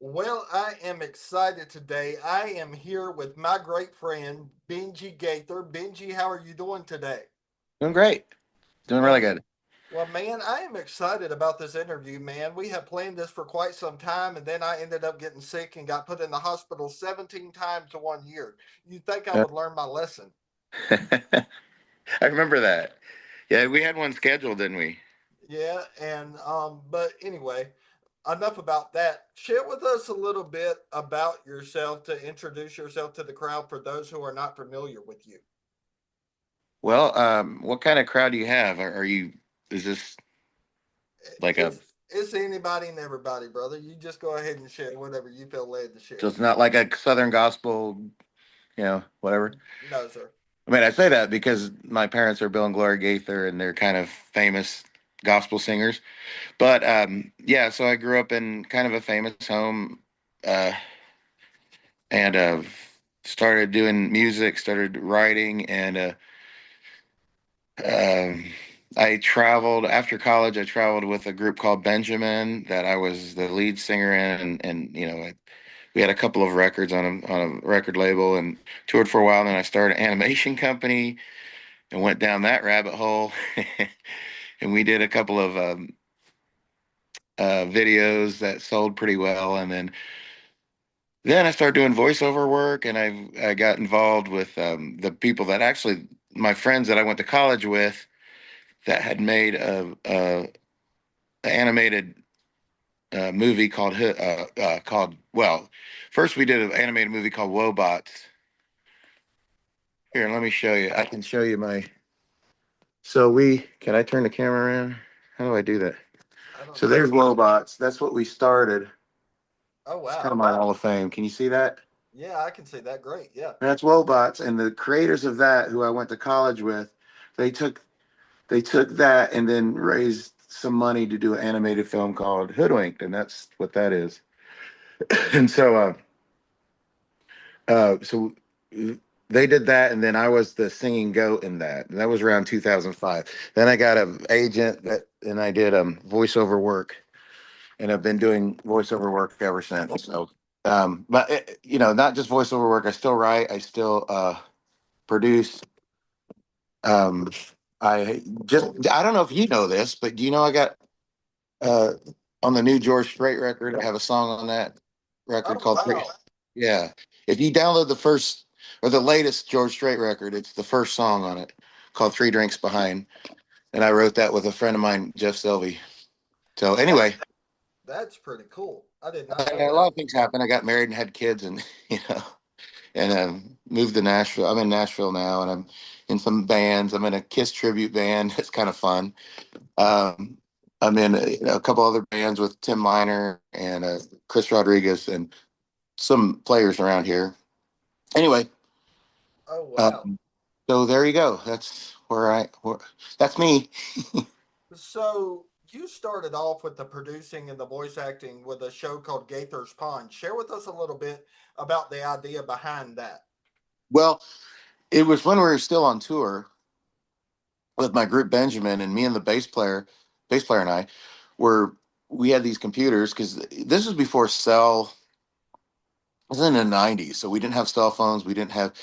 Well, I am excited today. I am here with my great friend, Benjy Gaither. Benjy, how are you doing today? Doing great. Doing really Well, good. man, I am excited about this interview, man. We have planned this for quite some time, and then I ended up getting sick and got put in the hospital 17 times in 1 year. You'd think I Uh, would learn my lesson. I remember that. Yeah, we had one scheduled, didn't we? Yeah, but anyway, enough about that. Share with us a little bit about yourself to introduce yourself to the crowd for those who are not familiar with you. Well, what kind of crowd do you have? Is this like a, It's anybody and everybody, brother. You just go ahead and share whatever you feel led to so share. it's not like a Southern gospel, whatever? No, sir. I mean, I say that because my parents are Bill and Gloria Gaither and they're kind of famous gospel singers. But yeah, so I grew up in kind of a famous home uh, and started doing music, started writing, and Um, I traveled after college. I traveled with a group called Benjamin that I was the lead singer in, and we had a couple of records on a record label and toured for a while. And then I started an animation company and went down that rabbit hole. And we did a couple of videos that sold pretty well. And then I started doing voiceover work, and I got involved with the people that actually my friends that I went to college with that had made a animated movie called well, first we did an animated movie called Wobots. Here, let me show you. I can show you my. So we can I turn the camera around? How do I do that? I don't So know. there's Wobots. That's what we started. Oh, It's kind wow. of my Hall of Fame. Can you see that? Yeah, I can see that. Great. Yeah. That's Wobots, and the creators of that, who I went to college with, they took they took that and then raised some money to do an animated film called Hoodwinked, and that's what that is. And so they did that, and then I was the singing goat in that. And that was around 2005. Then I got an agent and I did voiceover work, and I've been doing voiceover work ever since. So, but not just voiceover work. I still write. I still produce. Um, I don't know if you know this, but do you know I got uh, on the new George Strait record? I have a song on that record Oh, called wow. Yeah. If you download the first or the latest George Strait record, it's the first song on it called Three Drinks Behind. And I wrote that with a friend of mine, Jeff Selvey. So That anyway, that's pretty cool. I did not and know a that. lot of things happened. I got married and had kids and, and moved to Nashville. I'm in Nashville now and I'm in some bands. I'm in a Kiss tribute band. It's kind of fun. Um, I'm in a couple other bands with Tim Miner and Chris Rodriguez and some players around here. Anyway, Oh, wow. um, so there you go. That's me. So you started off with the producing and the voice acting with a show called Gaither's Pond. Share with us a little bit about the idea behind that. Well, it was when we were still on tour with my group Benjamin and me and the bass player and I were we had these computers because this was before cell. It was in the '90s, so we didn't have cell phones. We didn't have,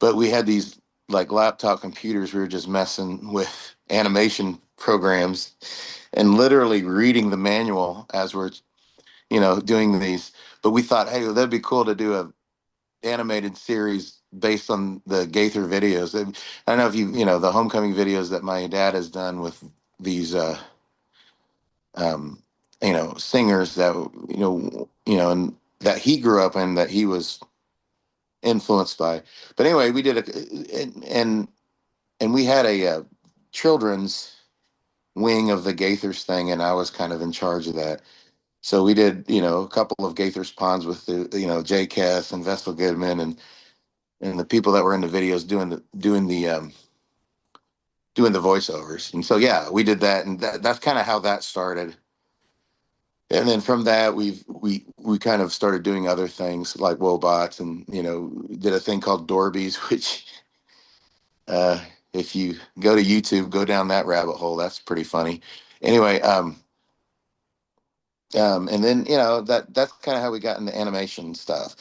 but we had these like laptop computers. We were just messing with animation programs and literally reading the manual as we're doing these. But we thought, hey, well, that'd be cool to do a animated series based on the Gaither videos. I don't know if the homecoming videos that my dad has done with these um singers that and that he grew up in, that he was influenced by. But anyway, we did and we had a children's wing of the Gaithers thing, and I was kind of in charge of that. So we did, a couple of Gaither's ponds with Jay Kess and Vestal Goodman and the people that were in the videos doing the voiceovers. And so yeah, we did that, and that's kind of how that started. And then from that, we kind of started doing other things like Wobots, and did a thing called Dorbies, which uh, if you go to YouTube, go down that rabbit hole. That's pretty funny. Anyway, And then that's kind of how we got into animation stuff.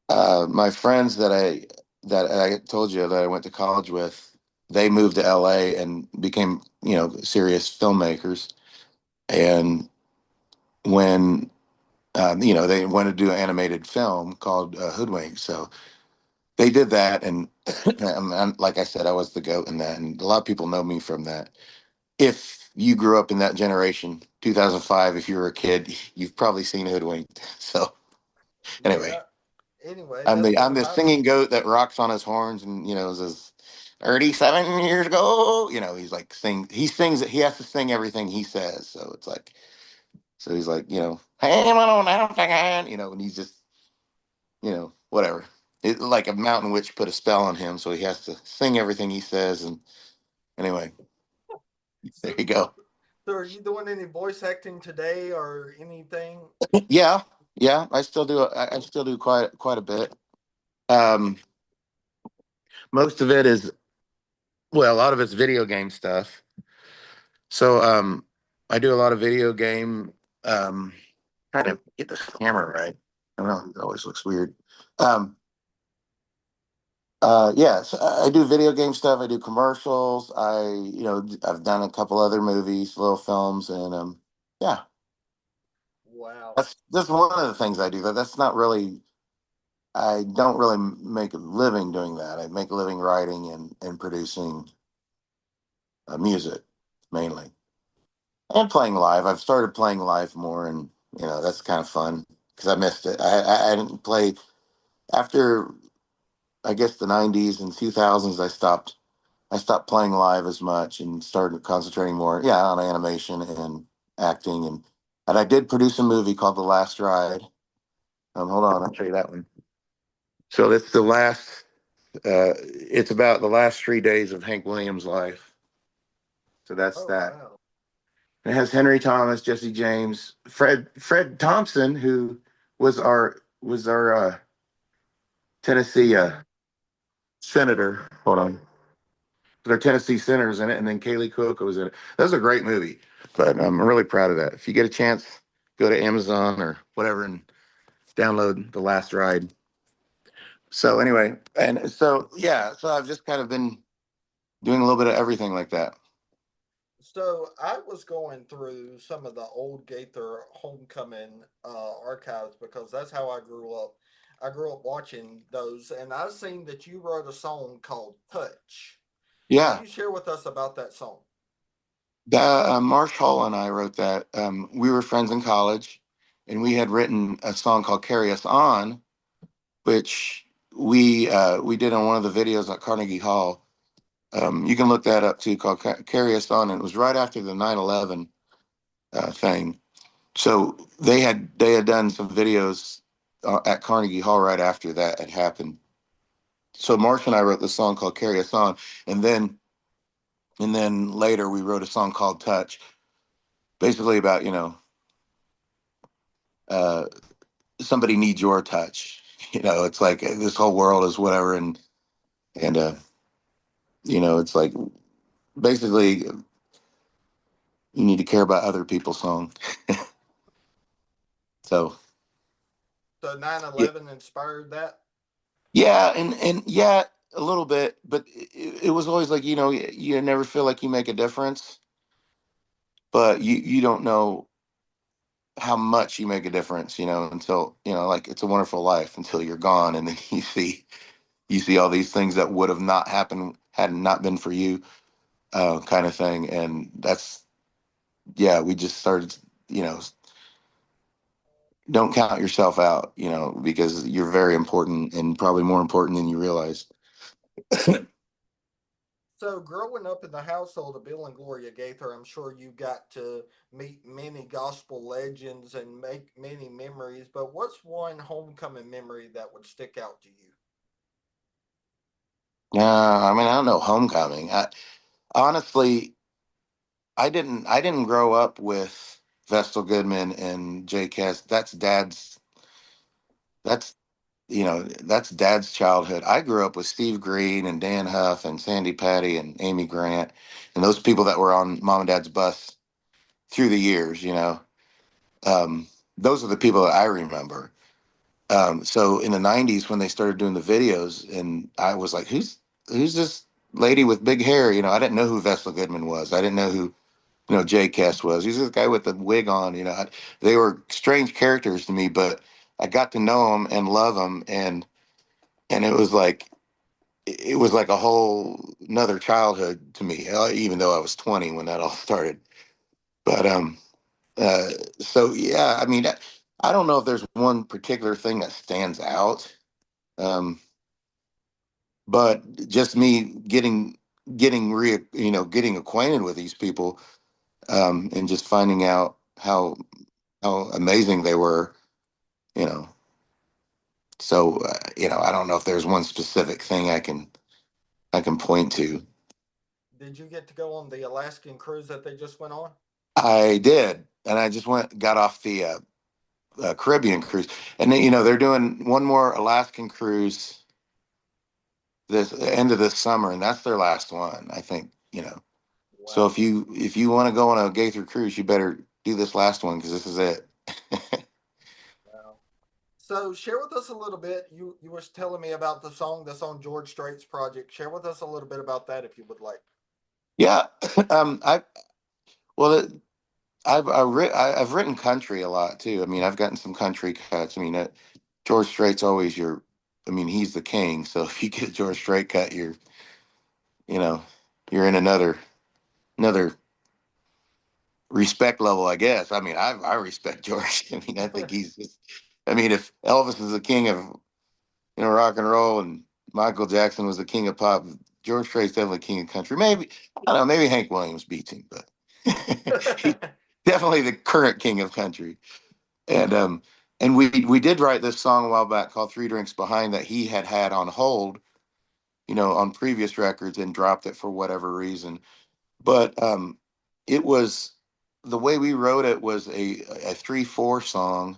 My friends that I told you that I went to college with, they moved to LA and became serious filmmakers. And when they wanted to do an animated film called Hoodwink, so they did that. And like I said, I was the goat in that, and a lot of people know me from that. If you grew up in that generation, 2005, if you were a kid, you've probably seen Hoodwinked. So anyway, Yeah. Anyway, I'm that's the one I'm of the my. singing goat that rocks on his horns and says 37 years ago. He's like he sings it. He has to sing everything he says. So it's like he's like hey, man, on down, and he's just whatever. It like a mountain witch put a spell on him, so he has to sing everything he says. And anyway, there So, you go. so are you doing any voice acting today or anything? Yeah, yeah. I still do quite a bit. Um, Most of it is a lot of it's video game stuff. So I do a lot of video game. Um, Trying to get this camera right. I don't know. It always looks weird. Um, yeah, so I do video game stuff. I do commercials. I've done a couple other movies, little films, and yeah, Wow. that's one of the things I do. That's not really. I don't really make a living doing that. I make a living writing and producing music mainly, and playing live. I've started playing live more, and that's kind of fun because I missed it. I didn't play after, I guess, the '90s and 2000s. I stopped playing live as much and started concentrating more, yeah, on animation and acting. And I did produce a movie called The Last Ride. Hold on, I'll show you that one. So it's the last. It's about the last 3 days of Hank Williams' life. So that's Oh that. wow. It has Henry Thomas, Jesse James, Fred Thompson, who was our Tennessee senator. Hold on, their Tennessee senators in it, and then Kaylee Cook was in it. That was a great movie, but I'm really proud of that. If you get a chance, go to Amazon or whatever and download The Last Ride. So anyway, and so yeah, so I've just kind of been doing a little bit of everything like that. So I was going through some of the old Gaither homecoming archives because that's how I grew up. I grew up watching those, and I seen that you wrote a song called "Touch." Can Yeah, you share with us about that song? Marsh Hall and I wrote that. We were friends in college, and we had written a song called "Carry Us On," which we did on one of the videos at Carnegie Hall. You can look that up too, called "Carry Us On." And it was right after the 9/11 thing. So they had done some videos at Carnegie Hall right after that had happened. So Marsh and I wrote the song called "Carry Us On," and then later we wrote a song called "Touch," basically about uh, somebody needs your touch. It's like this whole world is whatever, and it's like basically you need to care about other people's song. So So nine yeah, eleven inspired that. yeah, and yeah, a little bit, but it was always like you never feel like you make a difference, but you don't know how much you make a difference, until like It's a Wonderful Life until you're gone, and then you see all these things that would have not happened had it not been for you, kind of thing. And that's yeah, we just started, you know, don't count yourself out, because you're very important and probably more important than you realize. So growing up in the household of Bill and Gloria Gaither, I'm sure you got to meet many gospel legends and make many memories. But what's one homecoming memory that would stick out to you? I mean, I don't know homecoming. Honestly, I didn't grow up with Vestal Goodman and Jay Cass. That's dad's childhood. I grew up with Steve Green and Dan Huff and Sandy Patty and Amy Grant and those people that were on mom and dad's bus through the years. Um, those are the people that I remember. So in the '90s when they started doing the videos, and I was like, who's this lady with big hair? I didn't know who Vestal Goodman was. I didn't know who J Cast was. He's this guy with the wig on. They were strange characters to me, but I got to know them and love them, and it was like a whole another childhood to me. Even though I was 20 when that all started, but uh, so yeah, I mean, I don't know if there's one particular thing that stands out. Um, but just me getting acquainted with these people, and just finding out how amazing they were, you know. So I don't know if there's one specific thing I can point to. Did you get to go on the Alaskan cruise that they just went on? I did, and I just got off the Caribbean cruise, and then, they're doing one more Alaskan cruise this end of this summer, and that's their last one, I think. So Wow. if you want to go on a Gaither cruise, you better do this last one because this is it. Wow. So share with us a little bit. You were telling me about the song George Strait's project. Share with us a little bit about that if you would like. Yeah, I well, I've written country a lot too. I mean, I've gotten some country cuts. I mean, George Strait's always your. I mean, he's the king. So if you get a George Strait cut, you know you're in another respect level, I guess. I mean, I respect George. I mean, I think he's just. I mean, if Elvis is the king of rock and roll, and Michael Jackson was the king of pop, George Strait's definitely king of country. Maybe I don't know. Maybe Hank Williams beats him, but he definitely the current king of country. And we did write this song a while back called Three Drinks Behind that he had on hold, on previous records and dropped it for whatever reason. But it was the way we wrote it was a 3/4 song,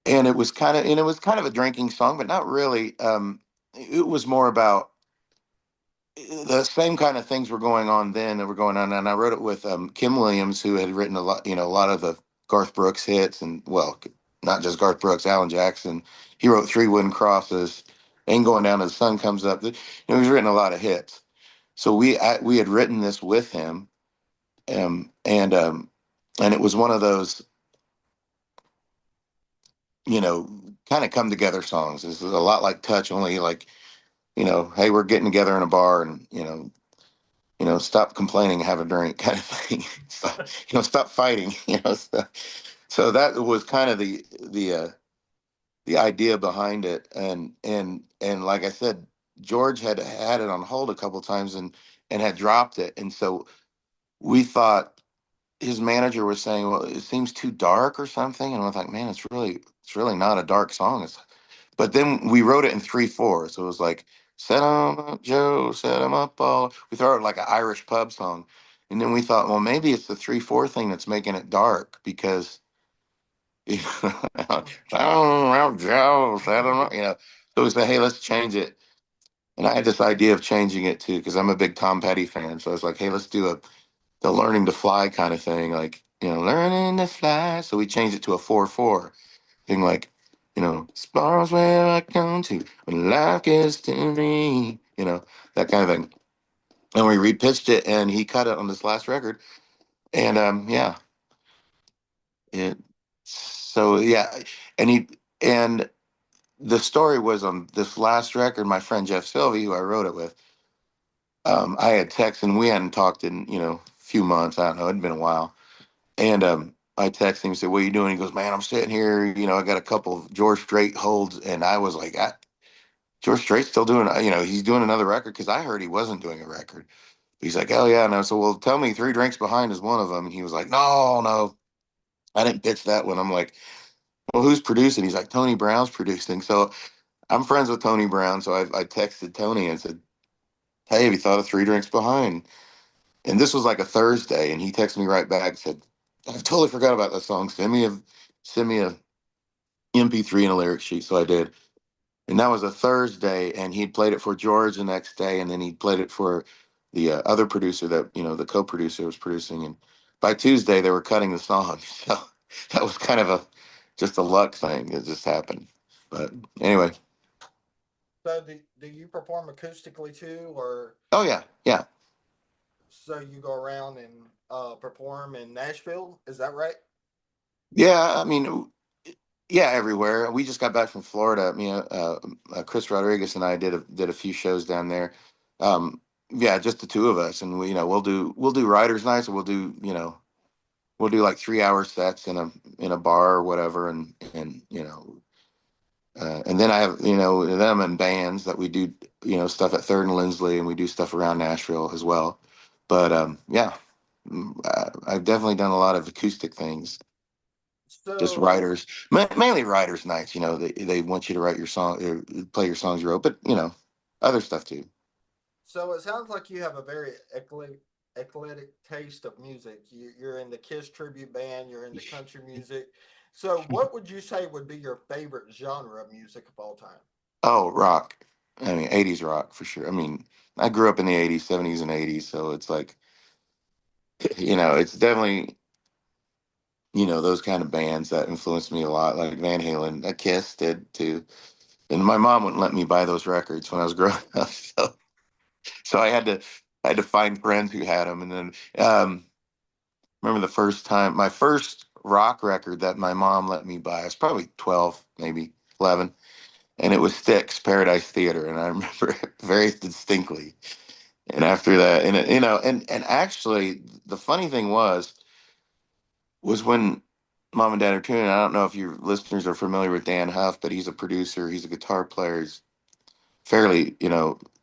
and it was kind of a drinking song, but not really. It was more about the same kind of things were going on then that were going on. And I wrote it with Kim Williams, who had written a lot of the Garth Brooks hits, and well, not just Garth Brooks, Alan Jackson. He wrote Three Wooden Crosses, Ain't Going Down, as the Sun Comes Up. He's written a lot of hits. So we had written this with him, um, and um, and it was one of those, kind of come together songs. This is a lot like Touch, only like, hey, we're getting together in a bar, and stop complaining, have a drink, kind of thing. Stop fighting. So that was kind of the idea behind it, and like I said, George had it on hold a couple times, and had dropped it, and so we thought his manager was saying, well, it seems too dark or something, and I was like, man, it's really not a dark song. But then we wrote it in 3/4, so it was like, set 'em up, Joe, set 'em up all. We thought it like an Irish pub song, and then we thought, well, maybe it's the 3/4 thing that's making it dark because set 'em up, Joe, set 'em up, So we said, hey, let's change it, and I had this idea of changing it too because I'm a big Tom Petty fan, so I was like, hey, let's do the learning to fly kind of thing, like learning to fly. So we changed it to a 4/4 thing, like, stars where I come to when life gets to me, that kind of thing. And we repitched it, and he cut it on this last record. And yeah, it. So yeah, and and the story was on this last record. My friend Jeff Sylvie, who I wrote it with, I had texted, and we hadn't talked in a few months. I don't know, it'd been a while. And I texted him and said, "What are you doing?" He goes, "Man, I'm sitting here. I got a couple of George Strait holds." And I was like, George Strait's still doing, he's doing another record because I heard he wasn't doing a record. He's like, oh yeah, no. So, well, tell me, Three Drinks Behind is one of them. And he was like, no, no, I didn't pitch that one. I'm like, well, who's producing? He's like, Tony Brown's producing. So I'm friends with Tony Brown. So I texted Tony and said, hey, have you thought of Three Drinks Behind? And this was like a Thursday, and he texted me right back and said, I've totally forgot about that song. Send me a MP3 and a lyric sheet. So I did. And that was a Thursday, and he'd played it for George the next day, and then he played it for the other producer that the co-producer was producing. And by Tuesday, they were cutting the song. that was kind of a just a luck thing. It just happened. But anyway, So do you perform acoustically too, or oh yeah, yeah, so you go around and perform in Nashville? Is that right? yeah. I mean, yeah, everywhere. We just got back from Florida. Chris Rodriguez and I did a few shows down there. Um, yeah, just the two of us, and we'll do writers' nights, or we'll do like 3 hour sets in a bar or whatever, and then I have them and bands that we do stuff at Third and Lindsley, and we do stuff around Nashville as well. But yeah, I've definitely done a lot of acoustic things. Just So writers, mainly writers' nights. They want you to write your song, or play your songs you wrote, but other stuff too. so it sounds like you have a very eclectic taste of music. You're in the Kiss tribute band. You're in the country music. So what would you say would be your favorite genre of music of all time? Oh, rock. I mean, '80s rock for sure. I mean, I grew up in the '80s, '70s, and '80s, so it's like it's definitely those kind of bands that influenced me a lot, like Van Halen. Kiss did too. And my mom wouldn't let me buy those records when I was growing up, so I had to find friends who had them. And then remember the first time, my first rock record that my mom let me buy. I was probably 12, maybe 11, and it was Styx, Paradise Theater, and I remember it very distinctly. And after that, and actually, the funny thing was when mom and dad are tuning. I don't know if your listeners are familiar with Dan Huff, but he's a producer. He's a guitar player. He's fairly,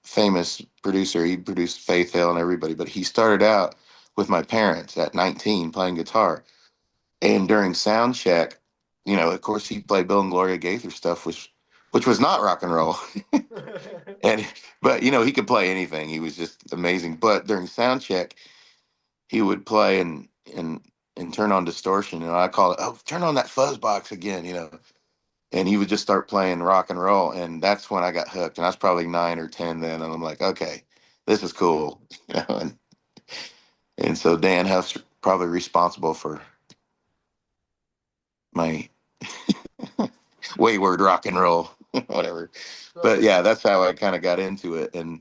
famous producer. He produced Faith Hill and everybody, but he started out with my parents at 19 playing guitar. And during sound check, of course, he played Bill and Gloria Gaither stuff, which was not rock and roll. and but he could play anything. He was just amazing. But during sound check, he would play and turn on distortion. And I call it, oh, turn on that fuzz box again. And he would just start playing rock and roll, and that's when I got hooked. And I was probably 9 or 10 then, and I'm like, okay, this is cool. And so Dan Huff's probably responsible for my wayward rock and roll, whatever. But So yeah, that's how I kind of got into it, and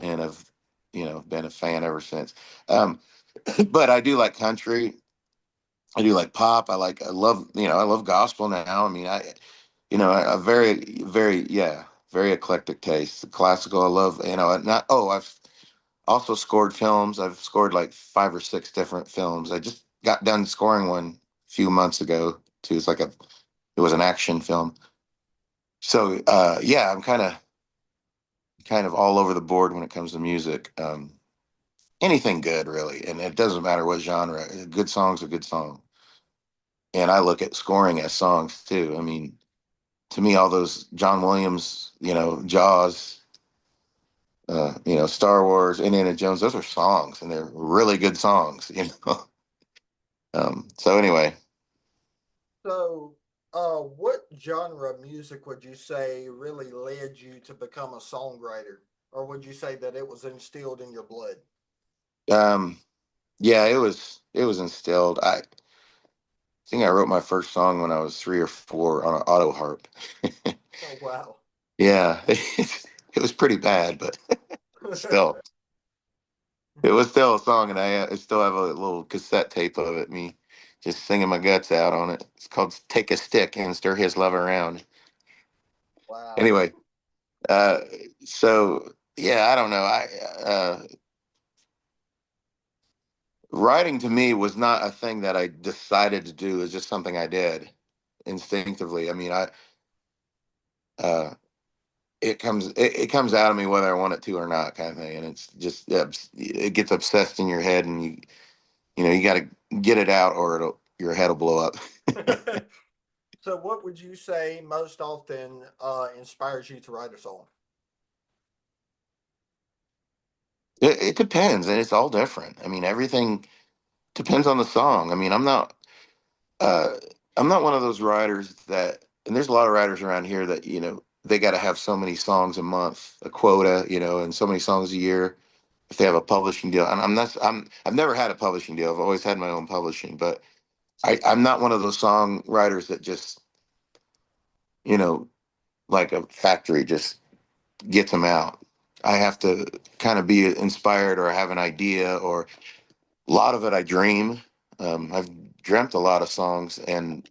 have been a fan ever since. Um, but I do like country. I do like pop. I love gospel now. I mean, a very, very, yeah, very eclectic taste. Classical, I love, not, oh, I've also scored films. I've scored like 5 or 6 different films. I just got done scoring one a few months ago too. It was an action film. So, yeah, I'm kind of all over the board when it comes to music. Anything good really. And it doesn't matter what genre. A good song's a good song. And I look at scoring as songs too. I mean, to me, all those John Williams, Jaws, Star Wars, Indiana Jones, those are songs, and they're really good songs. So anyway, so what genre of music would you say really led you to become a songwriter? Or would you say that it was instilled in your blood? um, yeah, it was instilled. I think I wrote my first song when I was 3 or 4 on an auto harp. Oh wow. Yeah, it was pretty bad, but still, it was still a song, and I still have a little cassette tape of it. Me just singing my guts out on it. It's called "Take a Stick and Stir His Love Around." Wow. Anyway, uh, so yeah, I don't know. Writing to me was not a thing that I decided to do. It's just something I did instinctively. I mean, uh, it comes out of me whether I want it to or not, kind of thing. And it's just it gets obsessed in your head, and you got to get it out, or your head will blow up. So what would you say most often inspires you to write a song? It depends, and it's all different. I mean, everything depends on the song. I mean, uh, I'm not one of those writers that, and there's a lot of writers around here that they got to have so many songs a month, a quota, and so many songs a year if they have a publishing deal. And I've never had a publishing deal. I've always had my own publishing, but I'm not one of those songwriters that just, you know, like a factory just gets them out. I have to kind of be inspired or have an idea, or a lot of it I dream. I've dreamt a lot of songs, and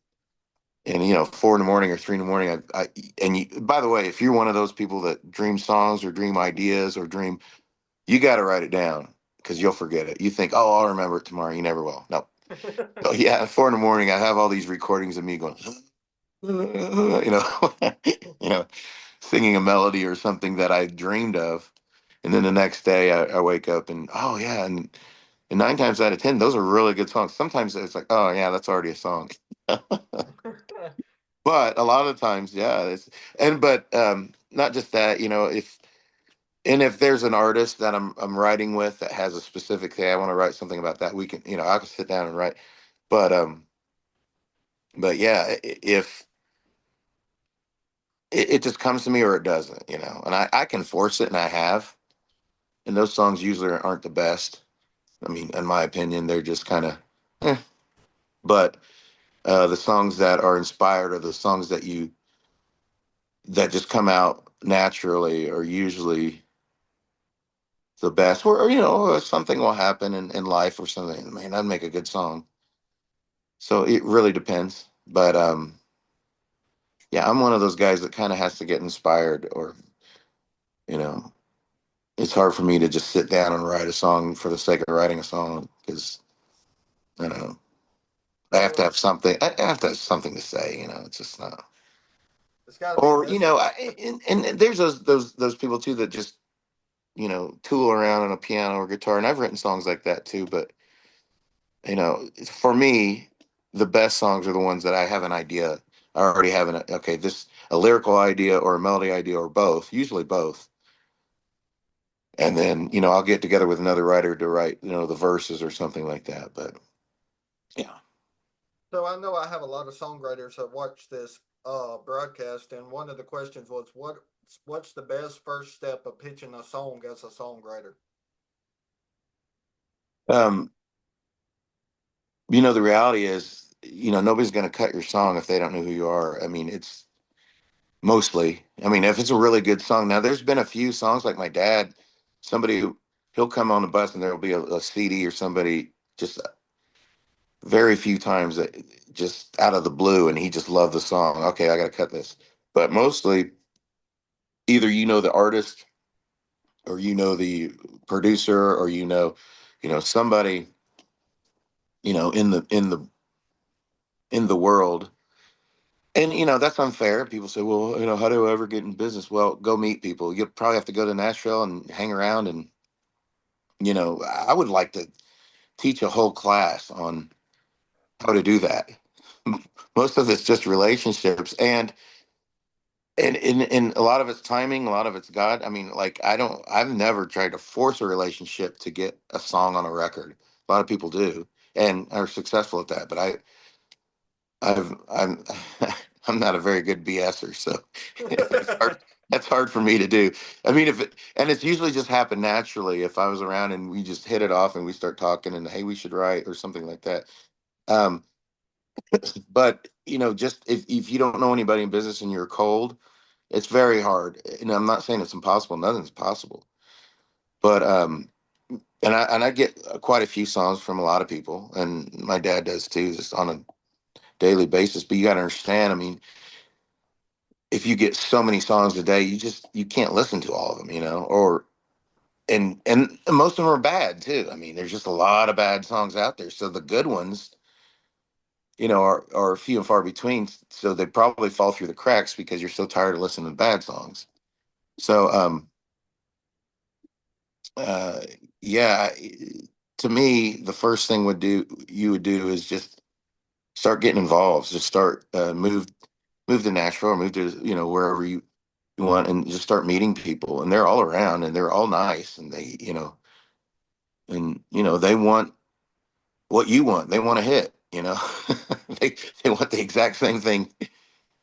4 in the morning or 3 in the morning. And by the way, if you're one of those people that dream songs or dream ideas or dream, you got to write it down because you'll forget it. You think, oh, I'll remember it tomorrow. You never will. No. Oh yeah, at 4 in the morning, I have all these recordings of me going, you know, singing a melody or something that I dreamed of, and then the next day I wake up and oh yeah, and 9 times out of 10, those are really good songs. Sometimes it's like, oh yeah, that's already a song. But a lot of times, yeah, but not just that, if there's an artist that I'm writing with that has a specific thing, I want to write something about that. We can, I can sit down and write. But but yeah, if it just comes to me or it doesn't, and I can force it, and I have, and those songs usually aren't the best. I mean, in my opinion, they're just kind of, eh. But the songs that are inspired are the songs that just come out naturally are usually the best. Or something will happen in life or something. Man, that'd make a good song. So it really depends. But yeah, I'm one of those guys that kind of has to get inspired, or you know, it's hard for me to just sit down and write a song for the sake of writing a song because I don't know. I have to So have something. I have to have something to say. It's just not. it's got to be a Or message. and there's those people too that just tool around on a piano or guitar, and I've written songs like that too. But for me, the best songs are the ones that I have an idea. I already have a lyrical idea or a melody idea or both. Usually both, and then I'll get together with another writer to write the verses or something like that. But yeah. So I know I have a lot of songwriters that watch this broadcast, and one of the questions was, what's the best first step of pitching a song as a songwriter? Um, the reality is, nobody's going to cut your song if they don't know who you are. I mean, it's mostly, I mean, if it's a really good song. Now, there's been a few songs like my dad, somebody who he'll come on the bus and there'll be a CD or somebody just very few times that just out of the blue and he just loved the song. Okay, I got to cut this. But mostly, either the artist or the producer or somebody in the world. And that's unfair. People say, "Well, how do I ever get in business?" Well, go meet people. You'll probably have to go to Nashville and hang around. And I would like to teach a whole class on how to do that. Most of it's just relationships, and a lot of it's timing, a lot of it's God. I mean, like I've never tried to force a relationship to get a song on a record. A lot of people do and are successful at that, but I'm I'm not a very good BSer, so it's hard. That's hard for me to do. I mean, and it's usually just happened naturally. If I was around and we just hit it off and we start talking and hey, we should write or something like that. Um, but just if you don't know anybody in business and you're cold, it's very hard. And I'm not saying it's impossible. Nothing's possible. But and I get quite a few songs from a lot of people, and my dad does too, just on a daily basis. But you got to understand. I mean, if you get so many songs a day, you can't listen to all of them, or and most of them are bad too. I mean, there's just a lot of bad songs out there. So the good ones, are few and far between. So they probably fall through the cracks because you're so tired of listening to bad songs. So uh yeah, to me, the first thing you would do is just start getting involved. Just start move to Nashville or move to wherever you want, and just start meeting people, and they're all around and they're all nice, and they want what you want. They want a hit. They want the exact same thing.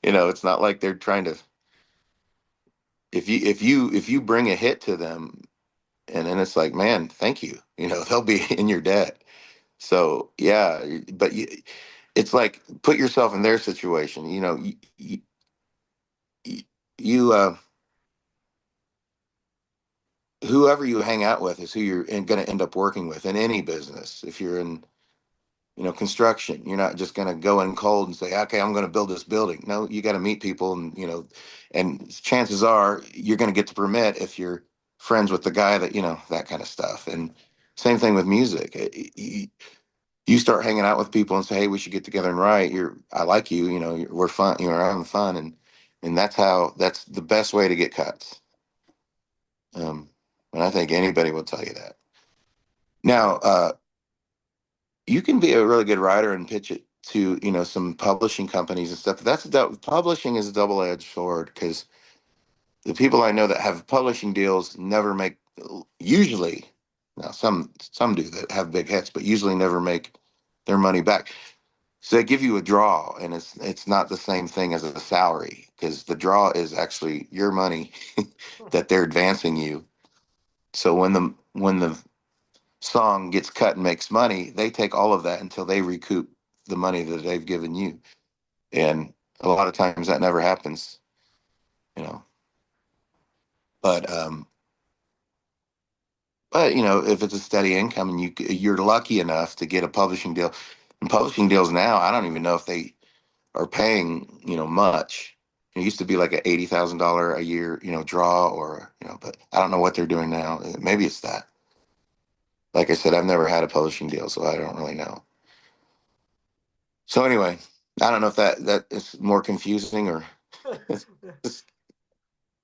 It's not like they're trying to, if you bring a hit to them, and then it's like, man, thank you, they'll be in your debt. So yeah, but it's like put yourself in their situation. You, you whoever you hang out with is who you're going to end up working with in any business. If you're in construction, you're not just going to go in cold and say, okay, I'm going to build this building. No, you got to meet people, and and chances are you're going to get the permit if you're friends with the guy that that kind of stuff. And same thing with music. You start hanging out with people and say, hey, we should get together and write. I like you. We're fun. We're having fun, and that's the best way to get cuts. And I think anybody will tell you that. Now, you can be a really good writer and pitch it to some publishing companies and stuff. Publishing is a double-edged sword, because the people I know that have publishing deals never make, usually, now some do that have big hits, but usually never make their money back. So they give you a draw, and it's not the same thing as a salary, because the draw is actually your money that they're advancing you. So when the song gets cut and makes money, they take all of that until they recoup the money that they've given you. And a lot of times that never happens, you know. But if it's a steady income and you're lucky enough to get a publishing deal, and publishing deals now, I don't even know if they are paying much. It used to be like a $80,000 a year draw, or but I don't know what they're doing now. Maybe it's that. Like I said, I've never had a publishing deal, so I don't really know. So anyway, I don't know if that is more confusing or it's,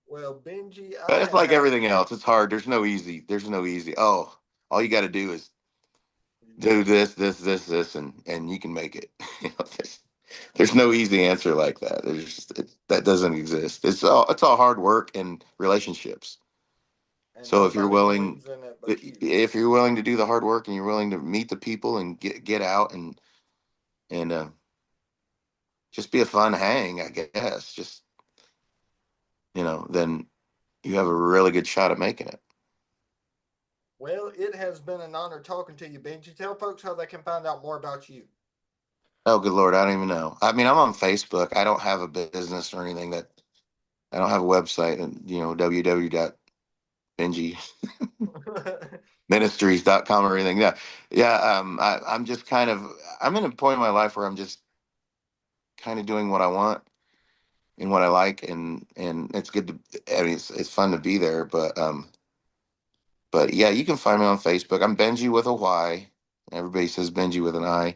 Well, Benji, but I it's like have everything else. It's hard. There's no easy. Oh, all you got to do is do this, this, this, this, and you can make it. There's no easy answer like that. That doesn't exist. It's all hard work and relationships. and So nobody believes in it but you. if you're willing to do the hard work and you're willing to meet the people and get out and just be a fun hang, I guess. Just then you have a really good shot at making it. Well, it has been an honor talking to you, Benji. Tell folks how they can find out more about you. Oh, good Lord, I don't even know. I mean, I'm on Facebook. I don't have a business or anything that I don't have a website, and www.benjyministries.com or anything. Yeah. Yeah. I'm just I'm in a point in my life where I'm just kind of doing what I want and what I like, and it's good to, I mean, it's fun to be there, but yeah, you can find me on Facebook. I'm Benjy with a Y. Everybody says Benjy with an I.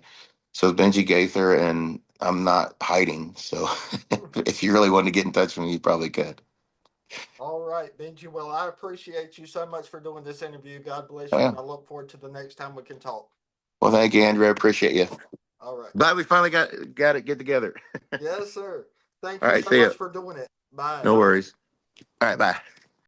So it's Benjy Gaither, and I'm not hiding. So if you really wanted to get in touch with me, you probably could. All right, Benji. Well, I appreciate you so much for doing this interview. God bless Oh, you, yeah. and I look forward to the next time we can talk. Well, thank you, Andrew. I appreciate you. All right. Glad we finally got it get together. Yes, sir. Thank All you right, so see much you. for doing it. Bye. No worries. All right, bye.